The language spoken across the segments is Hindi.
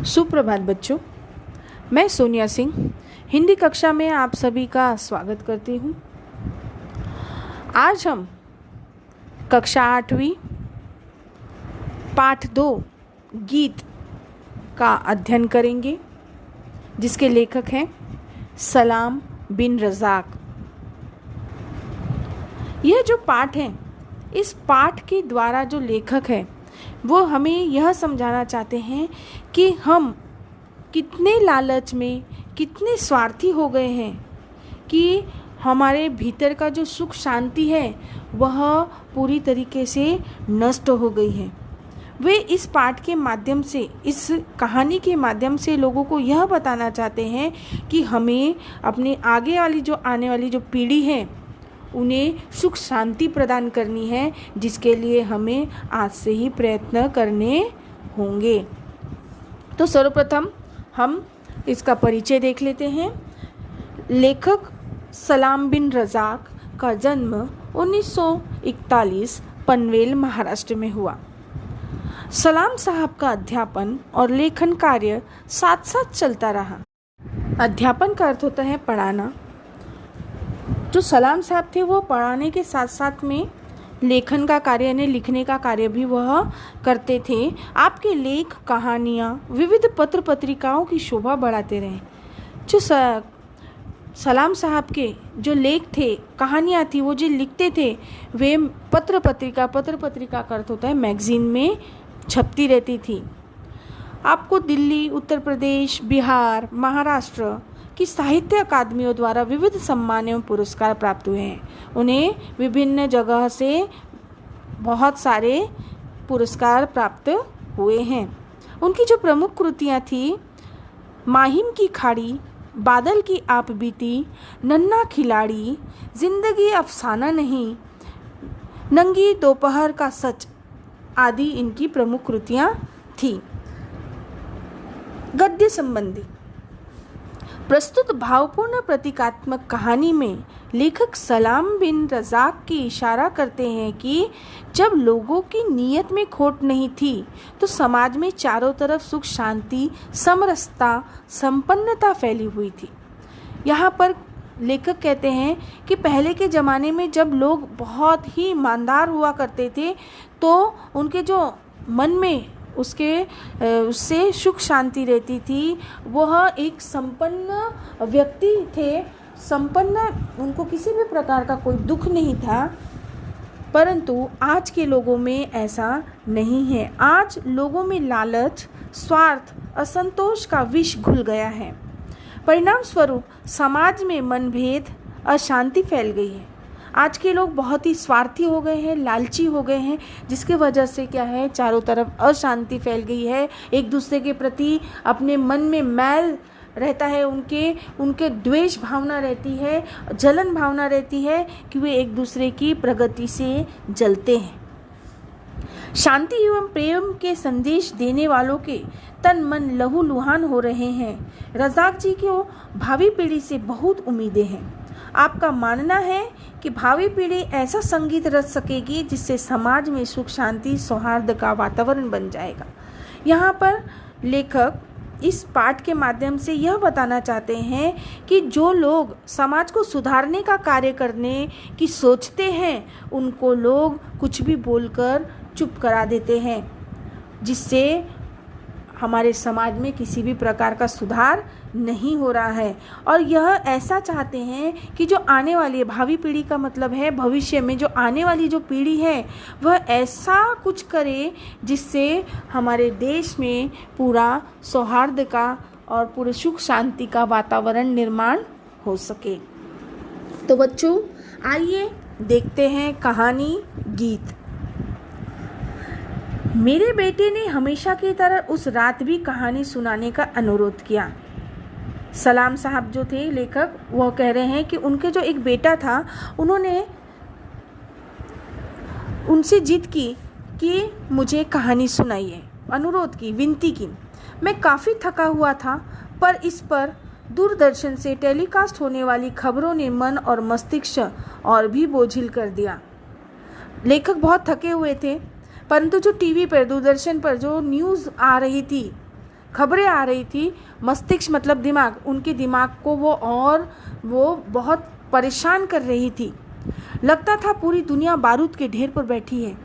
सुप्रभात बच्चों, मैं सोनिया सिंह हिंदी कक्षा में आप सभी का स्वागत करती हूँ। आज हम कक्षा 8वीं पाठ 2 गीत का अध्ययन करेंगे, जिसके लेखक हैं सलाम बिन रज़ाक। यह जो पाठ है, इस पाठ के द्वारा जो लेखक है वो हमें यह समझाना चाहते हैं कि हम कितने लालच में, कितने स्वार्थी हो गए हैं कि हमारे भीतर का जो सुख शांति है वह पूरी तरीके से नष्ट हो गई है। वे इस पाठ के माध्यम से, इस कहानी के माध्यम से लोगों को यह बताना चाहते हैं कि हमें अपने आने वाली जो पीढ़ी है उन्हें सुख शांति प्रदान करनी है, जिसके लिए हमें आज से ही प्रयत्न करने होंगे। तो सर्वप्रथम हम इसका परिचय देख लेते हैं। लेखक सलाम बिन रज़ाक का जन्म 1941 पनवेल, महाराष्ट्र में हुआ। सलाम साहब का अध्यापन और लेखन कार्य साथ साथ चलता रहा। अध्यापन का अर्थ होता है पढ़ाना। जो सलाम साहब थे वो पढ़ाने के साथ साथ में लेखन का कार्य यानी लिखने का कार्य भी वह करते थे। आपके लेख, कहानियाँ विविध पत्र पत्रिकाओं की शोभा बढ़ाते रहे। जो सलाम साहब के जो लेख थे, कहानियाँ थी, वो जो लिखते थे वे पत्र पत्रिका का अर्थ होता है मैगजीन में छपती रहती थी। आपको दिल्ली, उत्तर प्रदेश, बिहार, महाराष्ट्र की साहित्य अकादमियों द्वारा विविध सम्मान एवं पुरस्कार प्राप्त हुए हैं। उन्हें विभिन्न जगह से बहुत सारे पुरस्कार प्राप्त हुए हैं। उनकी जो प्रमुख कृतियाँ थी, माहिम की खाड़ी, बादल की आप बीती, नन्हा खिलाड़ी, जिंदगी अफसाना नहीं, नंगी दोपहर का सच आदि इनकी प्रमुख कृतियाँ थी। गद्य संबंधी प्रस्तुत भावपूर्ण प्रतीकात्मक कहानी में लेखक सलाम बिन रज़ाक की इशारा करते हैं कि जब लोगों की नीयत में खोट नहीं थी तो समाज में चारों तरफ सुख शांति, समरसता, संपन्नता फैली हुई थी। यहाँ पर लेखक कहते हैं कि पहले के ज़माने में जब लोग बहुत ही ईमानदार हुआ करते थे तो उनके जो मन में उससे सुख शांति रहती थी। वह एक संपन्न व्यक्ति थे, उनको किसी भी प्रकार का कोई दुख नहीं था। परंतु आज के लोगों में ऐसा नहीं है। आज लोगों में लालच, स्वार्थ, असंतोष का विष घुल गया है। परिणाम स्वरूप समाज में मनभेद, अशांति फैल गई है। आज के लोग बहुत ही स्वार्थी हो गए हैं, लालची हो गए हैं, जिसके वजह से क्या है, चारों तरफ अशांति फैल गई है। एक दूसरे के प्रति अपने मन में मैल रहता है, उनके द्वेष भावना रहती है, जलन भावना रहती है कि वे एक दूसरे की प्रगति से जलते हैं। शांति एवं प्रेम के संदेश देने वालों के तन मन लहूलुहान हो रहे हैं। रज़ाक जी को भावी पीढ़ी से बहुत उम्मीदें हैं। आपका मानना है कि भावी पीढ़ी ऐसा संगीत रच सकेगी जिससे समाज में सुख शांति, सौहार्द का वातावरण बन जाएगा। यहाँ पर लेखक इस पाठ के माध्यम से यह बताना चाहते हैं कि जो लोग समाज को सुधारने का कार्य करने की सोचते हैं उनको लोग कुछ भी बोलकर चुप करा देते हैं, जिससे हमारे समाज में किसी भी प्रकार का सुधार नहीं हो रहा है। और यह ऐसा चाहते हैं कि जो आने वाली भावी पीढ़ी का मतलब है भविष्य में जो आने वाली जो पीढ़ी है वह ऐसा कुछ करे जिससे हमारे देश में पूरा सौहार्द का और पूरे सुख शांति का वातावरण निर्माण हो सके। तो बच्चों, आइए देखते हैं कहानी गीत। मेरे बेटे ने हमेशा की तरह उस रात भी कहानी सुनाने का अनुरोध किया। सलाम साहब जो थे लेखक, वह कह रहे हैं कि उनके जो एक बेटा था, उन्होंने उनसे जिद की कि मुझे कहानी सुनाइए, अनुरोध की, विनती की। मैं काफ़ी थका हुआ था, पर इस पर दूरदर्शन से टेलीकास्ट होने वाली खबरों ने मन और मस्तिष्क और भी बोझिल कर दिया। लेखक बहुत थके हुए थे, परंतु जो टीवी पर, दूरदर्शन पर जो न्यूज़ आ रही थी खबरें आ रही थी, मस्तिष्क मतलब दिमाग, उनके दिमाग को वो बहुत परेशान कर रही थी। लगता था पूरी दुनिया बारूद के ढेर पर बैठी है,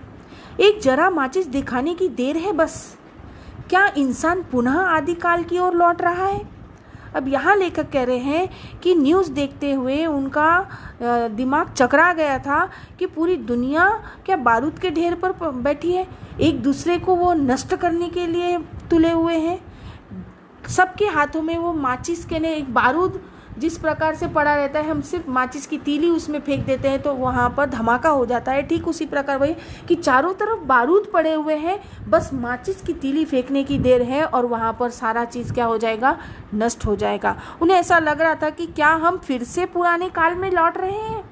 एक जरा माचिस दिखाने की देर है बस। क्या इंसान पुनः आदिकाल की ओर लौट रहा है? अब यहाँ लेखक कह रहे हैं कि न्यूज़ देखते हुए उनका दिमाग चकरा गया था कि पूरी दुनिया क्या बारूद के ढेर पर बैठी है, एक दूसरे को वो नष्ट करने के लिए तुले हुए हैं। सबके हाथों में वो माचिस के ने एक बारूद जिस प्रकार से पड़ा रहता है, हम सिर्फ माचिस की तीली उसमें फेंक देते हैं तो वहाँ पर धमाका हो जाता है, ठीक उसी प्रकार वही कि चारों तरफ बारूद पड़े हुए हैं, बस माचिस की तीली फेंकने की देर है और वहाँ पर सारा चीज़ क्या हो जाएगा, नष्ट हो जाएगा। उन्हें ऐसा लग रहा था कि क्या हम फिर से पुराने काल में लौट रहे हैं।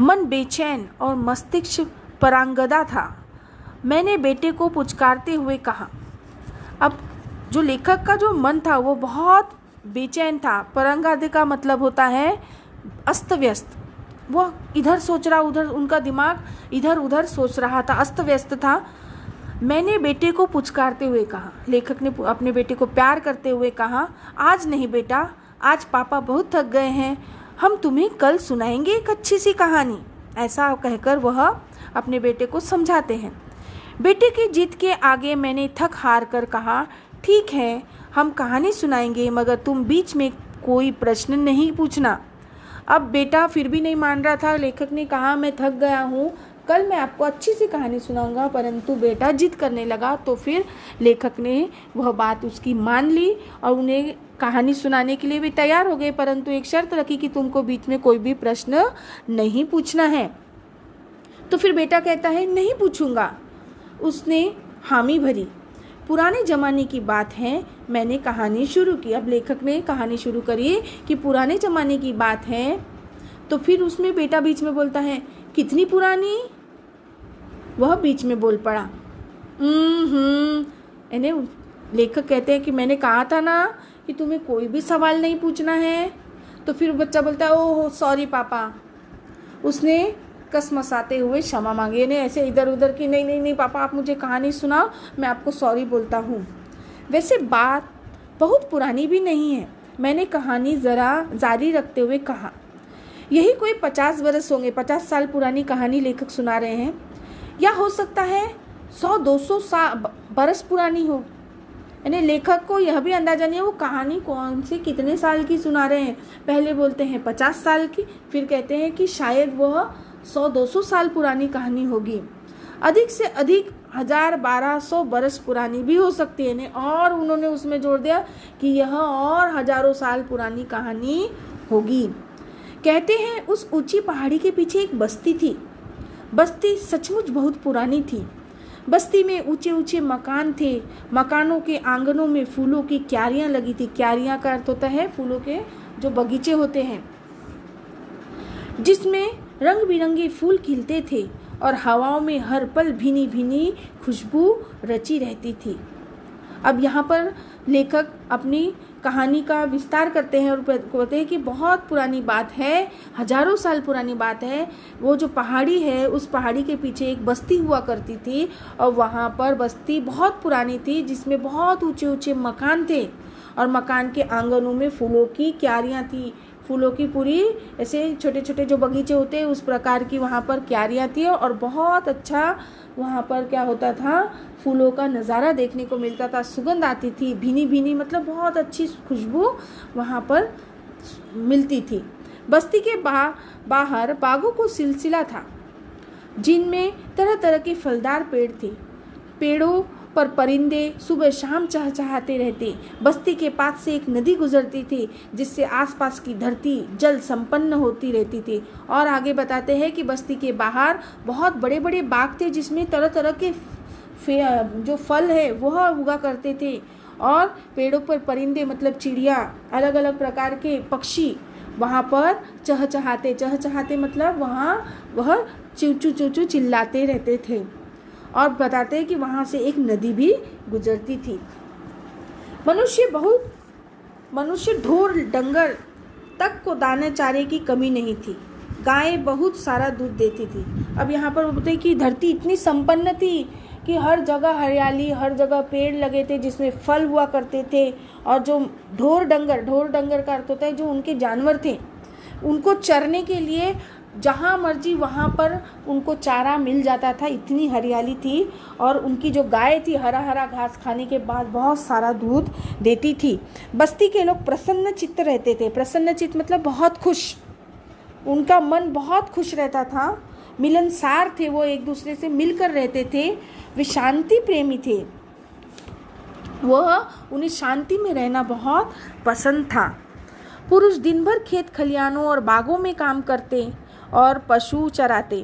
मन बेचैन और मस्तिष्क परांगदा था। मैंने बेटे को पुचकारते हुए कहा। अब जो लेखक का जो मन था वो बहुत बेचैन था। परांगदा का मतलब होता है अस्त व्यस्त। वो इधर सोच रहा, उधर, उनका दिमाग इधर उधर सोच रहा था, अस्त व्यस्त था। मैंने बेटे को पुचकारते हुए कहा, लेखक ने अपने बेटे को प्यार करते हुए कहा, आज नहीं बेटा, आज पापा बहुत थक गए हैं, हम तुम्हें कल सुनाएंगे एक अच्छी सी कहानी। ऐसा कहकर वह अपने बेटे को समझाते हैं। बेटे की जिद के आगे मैंने थक हार कर कहा, ठीक है, हम कहानी सुनाएंगे, मगर तुम बीच में कोई प्रश्न नहीं पूछना। अब बेटा फिर भी नहीं मान रहा था। लेखक ने कहा, मैं थक गया हूँ, कल मैं आपको अच्छी सी कहानी सुनाऊंगा, परंतु बेटा जिद करने लगा। तो फिर लेखक ने वह बात उसकी मान ली और उन्हें कहानी सुनाने के लिए भी तैयार हो गए, परंतु एक शर्त रखी कि तुमको बीच में कोई भी प्रश्न नहीं पूछना है। तो फिर बेटा कहता है, नहीं पूछूंगा। उसने हामी भरी। पुराने ज़माने की बात है, मैंने कहानी शुरू की। अब लेखक ने कहानी शुरू करी कि पुराने ज़माने की बात है। तो फिर उसमें बेटा बीच में बोलता है, कितनी पुरानी? वह बीच में बोल पड़ा। यानी लेखक कहते हैं कि मैंने कहा था ना कि तुम्हें कोई भी सवाल नहीं पूछना है। तो फिर बच्चा बोलता है, ओह सॉरी पापा। उसने कसमसाते हुए क्षमा मांगी, ने ऐसे इधर उधर की, नहीं नहीं नहीं पापा, आप मुझे कहानी सुनाओ, मैं आपको सॉरी बोलता हूँ। वैसे बात बहुत पुरानी भी नहीं है, मैंने कहानी ज़रा जारी रखते हुए कहा। यही कोई 50 बरस होंगे, 50 साल पुरानी कहानी लेखक सुना रहे हैं, या हो सकता है 100-200 बरस पुरानी हो। यानी लेखक को यह भी अंदाजा नहीं है वो कहानी कौन सी कितने साल की सुना रहे हैं। पहले बोलते हैं 50 साल की, फिर कहते हैं कि शायद वह 100-200 साल पुरानी कहानी होगी, अधिक से अधिक 1000-1200 बरस पुरानी भी हो सकती है। और उन्होंने उसमें जोड़ दिया कि यह और हजारों साल पुरानी कहानी होगी। कहते हैं उस ऊंची पहाड़ी के पीछे एक बस्ती थी। बस्ती सचमुच बहुत पुरानी थी। बस्ती में ऊंचे ऊंचे मकान थे। मकानों के आंगनों में फूलों की क्यारियां लगी थी। क्यारियां का अर्थ होता है फूलों के जो बगीचे होते हैं, जिसमें रंग बिरंगे फूल खिलते थे और हवाओं में हर पल भीनी भीनी खुशबू रची रहती थी। अब यहाँ पर लेखक अपनी कहानी का विस्तार करते हैं और कहते हैं कि बहुत पुरानी बात है, हजारों साल पुरानी बात है। वो जो पहाड़ी है, उस पहाड़ी के पीछे एक बस्ती हुआ करती थी और वहाँ पर बस्ती बहुत पुरानी थी, जिसमें बहुत ऊंचे ऊंचे मकान थे और मकान के आंगनों में फूलों की क्यारियाँ थी। फूलों की पूरी ऐसे छोटे छोटे जो बगीचे होते हैं उस प्रकार की वहाँ पर क्यारियाँ थी और बहुत अच्छा वहाँ पर क्या होता था, फूलों का नज़ारा देखने को मिलता था। सुगंध आती थी, भीनी भीनी, मतलब बहुत अच्छी खुशबू वहाँ पर मिलती थी। बस्ती के बाहर बागों को सिलसिला था, जिनमें तरह तरह के फलदार पेड़ थे। पेड़ों पर परिंदे सुबह शाम चहचहाते रहते। बस्ती के पास से एक नदी गुजरती थी, जिससे आसपास की धरती जल संपन्न होती रहती थी। और आगे बताते हैं कि बस्ती के बाहर बहुत बड़े बड़े बाग थे, जिसमें तरह तरह के जो फल है वह उगा करते थे। और पेड़ों पर परिंदे मतलब चिड़िया, अलग अलग प्रकार के पक्षी वहाँ पर चहचहाते मतलब वहाँ वह चूचू चूचू चिल्लाते रहते थे। और बताते हैं कि वहाँ से एक नदी भी गुजरती थी। मनुष्य ढोर डंगर तक को दाने चारे की कमी नहीं थी। गायें बहुत सारा दूध देती थी। अब यहाँ पर बोलते हैं कि धरती इतनी संपन्न थी, कि हर जगह हरियाली, हर जगह पेड़ लगे थे जिसमें फल हुआ करते थे। और जो ढोर डंगर का अर्थ होता है जो उनके जानवर थे, उनको चरने के लिए जहाँ मर्जी वहाँ पर उनको चारा मिल जाता था, इतनी हरियाली थी। और उनकी जो गाय थी हरा हरा घास खाने के बाद बहुत सारा दूध देती थी। बस्ती के लोग प्रसन्न चित्त रहते थे। प्रसन्न चित्त मतलब बहुत खुश, उनका मन बहुत खुश रहता था। मिलनसार थे, वो एक दूसरे से मिलकर रहते थे। वे शांति प्रेमी थे, उन्हें शांति में रहना बहुत पसंद था। पुरुष दिन भर खेत खलियानों और बागों में काम करते और पशु चराते,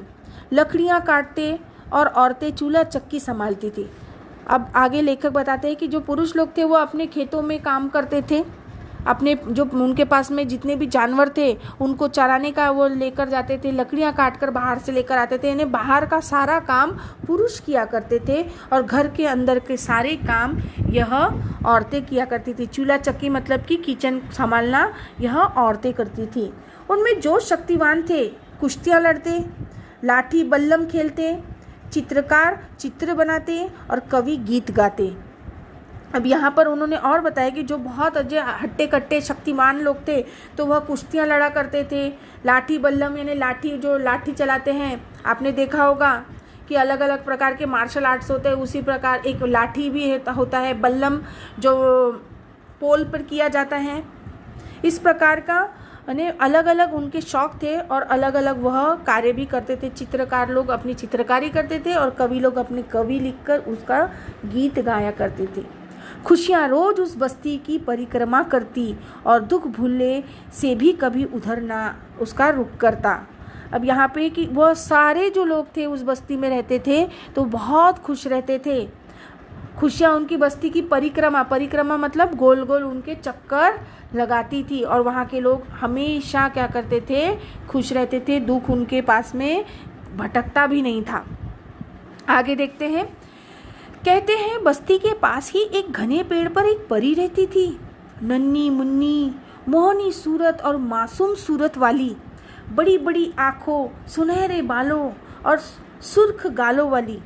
लकड़ियाँ काटते और औरतें चूल्हा चक्की संभालती थी। अब आगे लेखक बताते हैं कि जो पुरुष लोग थे वो अपने खेतों में काम करते थे, अपने जो उनके पास में जितने भी जानवर थे उनको चराने का वो लेकर जाते थे, लकड़ियाँ काट कर बाहर से लेकर आते थे। यानी बाहर का सारा काम पुरुष किया करते थे और घर के अंदर के सारे काम यह औरतें किया करती थी। चूल्हा चक्की मतलब कि किचन संभालना यह औरतें करती थी। उनमें जो शक्तिवान थे कुश्तियाँ लड़ते, लाठी बल्लम खेलते, चित्रकार चित्र बनाते और कवि गीत गाते। अब यहाँ पर उन्होंने और बताया कि जो बहुत हट्टे कट्टे शक्तिमान लोग थे तो वह कुश्तियाँ लड़ा करते थे। लाठी बल्लम यानी लाठी, जो लाठी चलाते हैं, आपने देखा होगा कि अलग अलग प्रकार के मार्शल आर्ट्स होते हैं, उसी प्रकार एक लाठी भी होता है, बल्लम जो पोल पर किया जाता है। इस प्रकार का यानी अलग अलग उनके शौक थे और अलग अलग वह कार्य भी करते थे। चित्रकार लोग अपनी चित्रकारी करते थे और कवि लोग अपने कवि लिखकर उसका गीत गाया करते थे। खुशियाँ रोज उस बस्ती की परिक्रमा करती और दुख भूलने से भी कभी उधर ना उसका रुख करता। अब यहाँ पे कि वह सारे जो लोग थे उस बस्ती में रहते थे तो बहुत खुश रहते थे। खुशियाँ उनकी बस्ती की परिक्रमा मतलब गोल गोल उनके चक्कर लगाती थी और वहाँ के लोग हमेशा क्या करते थे, खुश रहते थे। दुख उनके पास में भटकता भी नहीं था। आगे देखते हैं। कहते हैं बस्ती के पास ही एक घने पेड़ पर एक परी रहती थी, नन्ही मुन्नी मोहनी सूरत और मासूम सूरत वाली, बड़ी बड़ी आँखों, सुनहरे बालों और सुर्ख गालों वाली।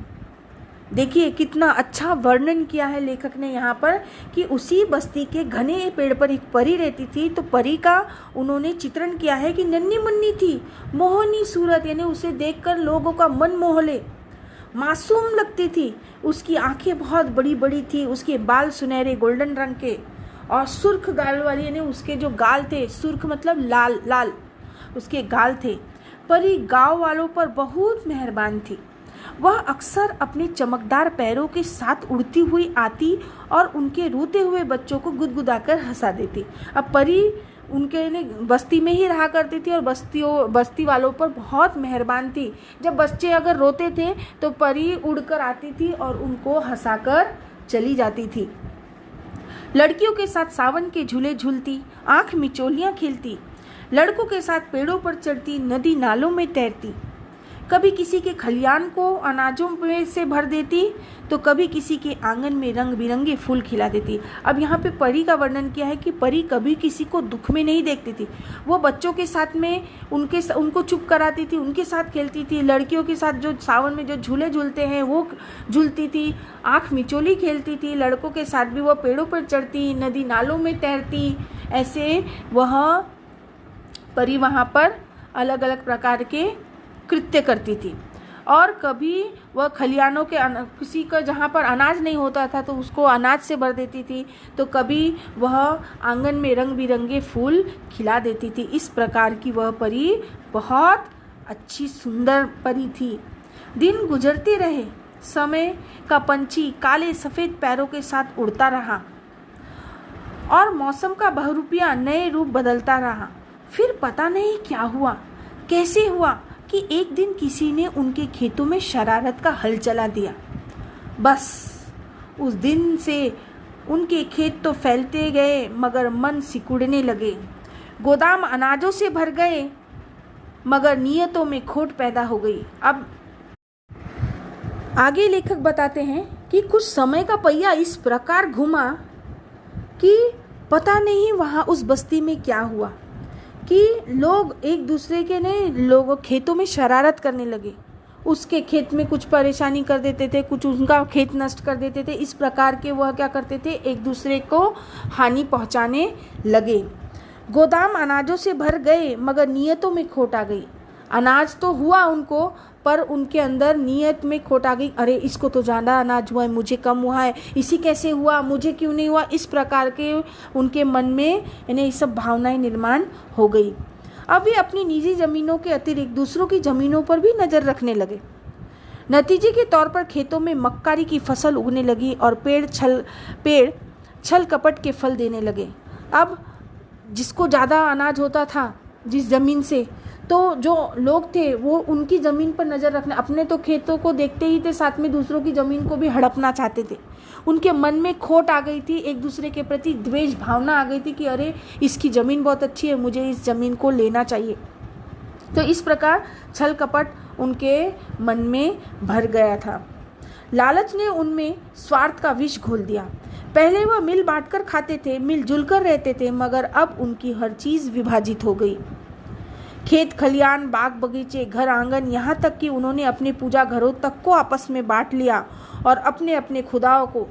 देखिए कितना अच्छा वर्णन किया है लेखक ने यहाँ पर कि उसी बस्ती के घने पेड़ पर एक परी रहती थी। तो परी का उन्होंने चित्रण किया है कि नन्ही मुन्नी थी, मोहनी सूरत यानी उसे देखकर लोगों का मन मोह ले, मासूम लगती थी, उसकी आंखें बहुत बड़ी बड़ी थी, उसके बाल सुनहरे गोल्डन रंग के और सुर्ख गाल वाली यानी उसके जो गाल थे, सुर्ख मतलब लाल लाल उसके गाल थे। परी गांव वालों पर बहुत मेहरबान थी। वह अक्सर अपने चमकदार पैरों के साथ उड़ती हुई आती और उनके रोते हुए बच्चों को गुदगुदाकर हंसा देती। अब परी उनके बस्ती में ही रहा करती थी और बस्ती वालों पर बहुत मेहरबान थी। जब बच्चे अगर रोते थे तो परी उड़कर आती थी और उनको हंसाकर चली जाती थी। लड़कियों के साथ सावन के झूले झूलती, आँख मिचोलियाँ खेलती, लड़कों के साथ पेड़ों पर चढ़ती, नदी नालों में तैरती, कभी किसी के खलियान को अनाजों में से भर देती तो कभी किसी के आंगन में रंग बिरंगे फूल खिला देती। अब यहाँ पे परी का वर्णन किया है कि परी कभी किसी को दुख में नहीं देखती थी। वो बच्चों के साथ में उनको चुप कराती थी, उनके साथ खेलती थी, लड़कियों के साथ जो सावन में जो झूले झूलते हैं वो झूलती थी, आँख मिचोली खेलती थी, लड़कों के साथ भी वह पेड़ों पर चढ़ती, नदी नालों में तैरती। ऐसे वह परी वहाँ पर अलग अलग प्रकार के कृत्य करती थी। और कभी वह खलियानों के किसी का जहाँ पर अनाज नहीं होता था तो उसको अनाज से भर देती थी, तो कभी वह आंगन में रंग बिरंगे फूल खिला देती थी। इस प्रकार की वह परी बहुत अच्छी सुंदर परी थी। दिन गुजरते रहे, समय का पंछी काले सफ़ेद पैरों के साथ उड़ता रहा और मौसम का बहुरूपिया नए रूप बदलता रहा। फिर पता नहीं क्या हुआ, कैसे हुआ कि एक दिन किसी ने उनके खेतों में शरारत का हल चला दिया। बस उस दिन से उनके खेत तो फैलते गए मगर मन सिकुड़ने लगे, गोदाम अनाजों से भर गए मगर नियतों में खोट पैदा हो गई। अब आगे लेखक बताते हैं कि कुछ समय का पहिया इस प्रकार घुमा कि पता नहीं वहाँ उस बस्ती में क्या हुआ कि लोग एक दूसरे के लोगों खेतों में शरारत करने लगे। उसके खेत में कुछ परेशानी कर देते थे, कुछ उनका खेत नष्ट कर देते थे। इस प्रकार के वह क्या करते थे, एक दूसरे को हानि पहुंचाने लगे। गोदाम अनाजों से भर गए मगर नियतों में खोट आ गई। अनाज तो हुआ उनको, पर उनके अंदर नियत में खोट आ गई। अरे इसको तो ज़्यादा अनाज हुआ है, मुझे कम हुआ है, इसी कैसे हुआ, मुझे क्यों नहीं हुआ। इस प्रकार के उनके मन में इन्हें ये सब भावनाएं निर्माण हो गई। अब वे अपनी निजी ज़मीनों के अतिरिक्त दूसरों की ज़मीनों पर भी नज़र रखने लगे। नतीजे के तौर पर खेतों में मक्कारी की फसल उगने लगी और पेड़ छल कपट के फल देने लगे। अब जिसको ज़्यादा अनाज होता था जिस ज़मीन से, तो जो लोग थे वो उनकी ज़मीन पर नज़र रखना, अपने तो खेतों को देखते ही थे, साथ में दूसरों की ज़मीन को भी हड़पना चाहते थे। उनके मन में खोट आ गई थी, एक दूसरे के प्रति द्वेष भावना आ गई थी कि अरे इसकी ज़मीन बहुत अच्छी है, मुझे इस ज़मीन को लेना चाहिए। तो इस प्रकार छल कपट उनके मन में भर गया था। लालच ने उनमें स्वार्थ का विष घोल दिया। पहले वह मिल बांटकर खाते थे, मिलजुल कर रहते थे, मगर अब उनकी हर चीज़ विभाजित हो गई। खेत खलियान, बाग बगीचे, घर आंगन, यहाँ तक कि उन्होंने अपने पूजा घरों तक को आपस में बांट लिया और अपने अपने खुदाओं को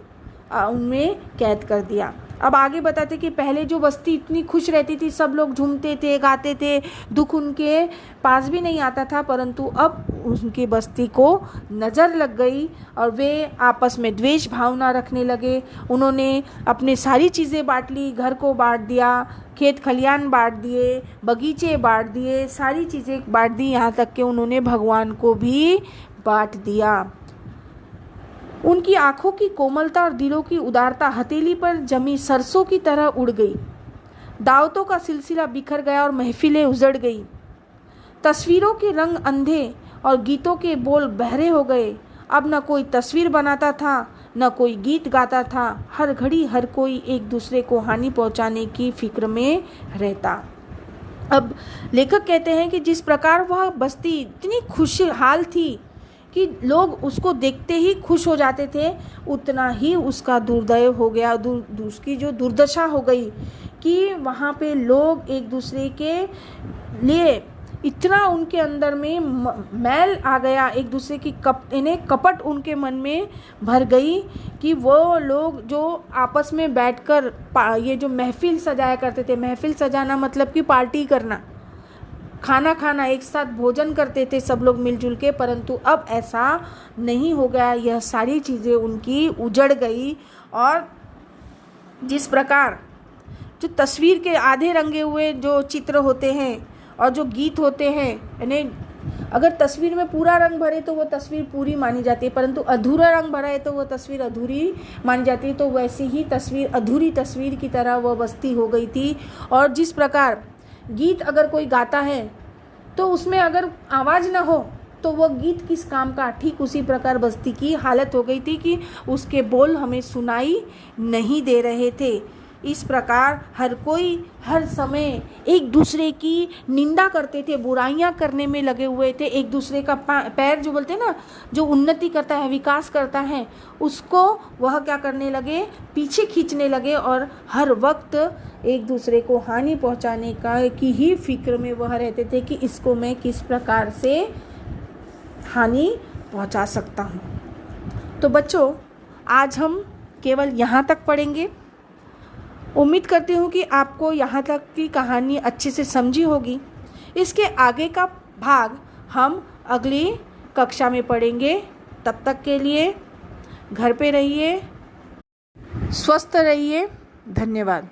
उनमें कैद कर दिया। अब आगे बताते कि पहले जो बस्ती इतनी खुश रहती थी, सब लोग झूमते थे, गाते थे, दुख उनके पास भी नहीं आता था, परंतु अब उनकी बस्ती को नज़र लग गई और वे आपस में द्वेष भावना रखने लगे। उन्होंने अपने सारी चीज़ें बांट ली, घर को बांट दिया, खेत खलियान बांट दिए, बगीचे बांट दिए, सारी चीज़ें बांट दी, यहाँ तक कि उन्होंने भगवान को भी बांट दिया। उनकी आंखों की कोमलता और दिलों की उदारता हथेली पर जमी सरसों की तरह उड़ गई। दावतों का सिलसिला बिखर गया और महफिलें उजड़ गई। तस्वीरों के रंग अंधे और गीतों के बोल बहरे हो गए। अब न कोई तस्वीर बनाता था, न कोई गीत गाता था। हर घड़ी हर कोई एक दूसरे को हानि पहुंचाने की फिक्र में रहता। अब लेखक कहते हैं कि जिस प्रकार वह बस्ती इतनी खुशहाल थी कि लोग उसको देखते ही खुश हो जाते थे, उतना ही उसका दुर्दैव हो गया, उसकी जो दुर्दशा हो गई कि वहाँ पे लोग एक दूसरे के लिए इतना उनके अंदर में मैल आ गया, एक दूसरे की कपट उनके मन में भर गई कि वो लोग जो आपस में बैठकर ये जो महफिल सजाया करते थे, महफिल सजाना मतलब कि पार्टी करना, खाना खाना, एक साथ भोजन करते थे सब लोग मिलजुल के, परंतु अब ऐसा नहीं हो गया। यह सारी चीज़ें उनकी उजड़ गई। और जिस प्रकार जो तस्वीर के आधे रंगे हुए जो चित्र होते हैं और जो गीत होते हैं, यानी अगर तस्वीर में पूरा रंग भरे तो वो तस्वीर पूरी मानी जाती है, परंतु अधूरा रंग भरा है तो वो तस्वीर अधूरी मानी जाती है। तो वैसी ही तस्वीर अधूरी तस्वीर की तरह वह बस्ती हो गई थी। और जिस प्रकार गीत अगर कोई गाता है तो उसमें अगर आवाज़ न हो तो वह गीत किस काम का, ठीक उसी प्रकार बस्ती की हालत हो गई थी कि उसके बोल हमें सुनाई नहीं दे रहे थे। इस प्रकार हर कोई हर समय एक दूसरे की निंदा करते थे, बुराइयां करने में लगे हुए थे। एक दूसरे का पैर जो बोलते हैं ना, जो उन्नति करता है, विकास करता है, उसको वह क्या करने लगे, पीछे खींचने लगे और हर वक्त एक दूसरे को हानि पहुंचाने की ही फिक्र में वह रहते थे कि इसको मैं किस प्रकार से हानि पहुंचा सकता हूं। तो बच्चों, आज हम केवल यहाँ तक पढ़ेंगे। उम्मीद करती हूँ कि आपको यहाँ तक की कहानी अच्छे से समझी होगी। इसके आगे का भाग हम अगली कक्षा में पढ़ेंगे। तब तक के लिए घर पे रहिए, स्वस्थ रहिए। धन्यवाद।